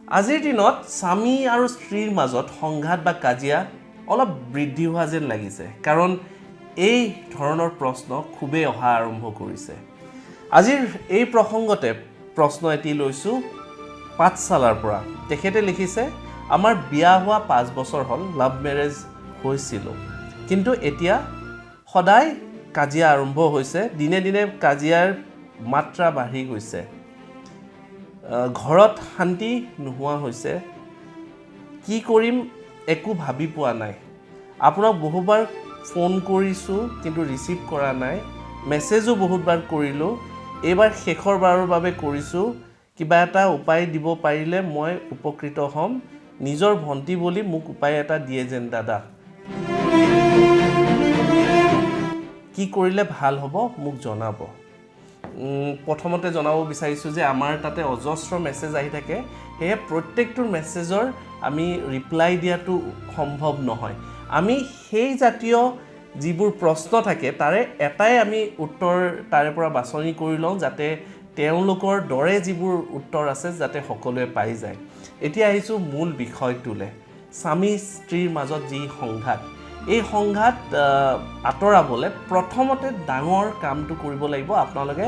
আজিৰ দিনত স্বামী আৰু স্ত্ৰীৰ মাজত সংঘাত বা কাজিয়া অলপ বৃদ্ধি হোৱা যেন লাগিছে কাৰণ এই ধৰণৰ প্ৰশ্ন খুবেই অহা আৰম্ভ কৰিছে আজিৰ এই প্ৰসংগতে প্ৰশ্ন এটি লৈছোঁ পাঠশালাৰ পৰা তেখেতে লিখিছে আমাৰ বিয়া হোৱা 5 বছৰ হ'ল লাভ মেৰেজ হৈছিল কিন্তু এতিয়া সদায় কাজিয়া আৰম্ভ হৈছে দিনে দিনে কাজিয়াৰ মাত্ৰা বাঢ়ি গৈছে ঘৰত শান্তি নোহোৱা হৈছে কি কৰিম একো ভাবি পোৱা নাই আপোনাক বহুবাৰ ফোন কৰিছোঁ কিন্তু ৰিচিভ কৰা নাই মেছেজো বহুতবাৰ কৰিলোঁ এইবাৰ শেষৰ বাৰৰ বাবে কৰিছোঁ কিবা এটা উপায় দিব পাৰিলে মই উপকৃত হ'ম নিজৰ ভন্টি বুলি মোক উপায় এটা দিয়ে যেন দাদা কি কৰিলে ভাল হ'ব মোক জনাব প্ৰথমতে জনাব বিচাৰিছোঁ যে আমাৰ তাতে অজস্ৰ মেছেজ আহি থাকে সেয়ে প্ৰত্যেকটোৰ মেছেজৰ আমি ৰিপ্লাই দিয়াটো সম্ভৱ নহয় আমি সেই জাতীয় যিবোৰ প্ৰশ্ন থাকে তাৰে এটাই আমি উত্তৰ তাৰে পৰা বাছনি কৰি লওঁ যাতে তেওঁলোকৰ দৰে যিবোৰ উত্তৰ আছে যাতে সকলোৱে পাই যায় এতিয়া আহিছোঁ মূল বিষয়টোলে স্বামী স্ত্ৰীৰ মাজত যি সংঘাত এই সংঘাত আঁতৰাবলৈ প্ৰথমতে ডাঙৰ কামটো কৰিব লাগিব আপোনালোকে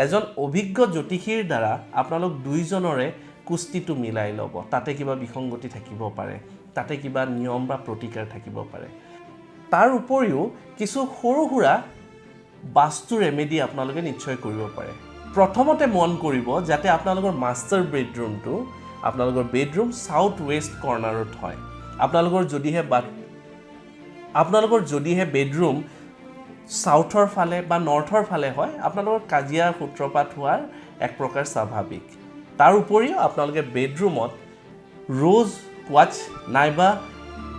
এজন অভিজ্ঞ জ্যোতিষীৰ দ্বাৰা আপোনালোক দুইজনৰে কুস্তিটো মিলাই ল'ব তাতে কিবা বিসংগতি থাকিব পাৰে তাতে কিবা নিয়ম বা প্ৰতিকাৰ থাকিব পাৰে তাৰ উপৰিও কিছু সৰু সুৰা বাস্তু ৰেমেডি আপোনালোকে নিশ্চয় কৰিব পাৰে প্ৰথমতে মন কৰিব যাতে আপোনালোকৰ মাষ্টাৰ বেডৰুমটো আপোনালোকৰ বেডৰুম সাউথ ৱেষ্ট কৰ্নাৰত হয় আপোনালোকৰ যদিহে বেডৰুম সাউথৰ ফালে বা নৰ্থৰ ফালে হয় আপোনালোকৰ কাজিয়াৰ সূত্ৰপাত হোৱাৰ এক প্ৰকাৰ স্বাভাৱিক তাৰ উপৰিও আপোনালোকে বেডৰুমত ৰোজ কোৱাচ নাইবা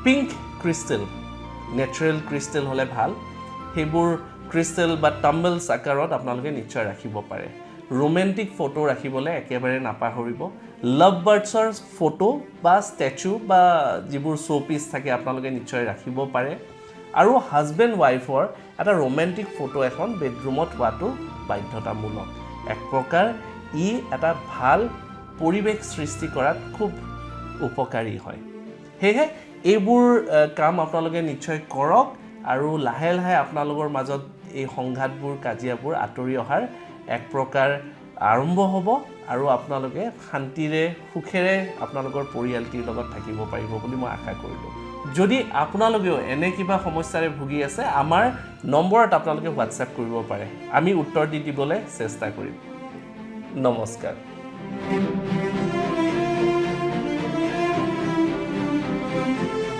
পিংক ক্ৰিষ্টেল নেচাৰেল ক্ৰিষ্টেল হ'লে ভাল সেইবোৰ ক্ৰিষ্টেল বা টাম্বলছ আকাৰত আপোনালোকে নিশ্চয় ৰাখিব পাৰে ৰোমেণ্টিক ফটো ৰাখিবলৈ একেবাৰে নাপাহৰিব লাভ বাৰ্ডছৰ ফটো বা ষ্টেচু বা যিবোৰ শ্ব'পিচ থাকে আপোনালোকে নিশ্চয় ৰাখিব পাৰে আৰু হাজবেণ্ড ৱাইফৰ এটা ৰোমেণ্টিক ফটো এখন বেডৰুমত হোৱাটো বাধ্যতামূলক এক প্ৰকাৰ ই এটা ভাল পৰিৱেশ সৃষ্টি কৰাত খুব উপকাৰী হয় সেয়ে এইবোৰ কাম আপোনালোকে নিশ্চয় কৰক আৰু লাহে লাহে আপোনালোকৰ মাজত এই সংঘাতবোৰ কাজিয়াবোৰ আঁতৰি অহাৰ এক প্ৰকাৰ আৰম্ভ হ'ব আৰু আপোনালোকে শান্তিৰে সুখেৰে আপোনালোকৰ পৰিয়ালটিৰ লগত থাকিব পাৰিব বুলি মই আশা কৰিলোঁ যদি আপোনালোকেও এনে কিবা সমস্যাৰে ভুগি আছে আমাৰ নম্বৰত আপোনালোকে হোৱাটছএপ কৰিব পাৰে আমি উত্তৰ দিবলৈ চেষ্টা কৰিম নমস্কাৰ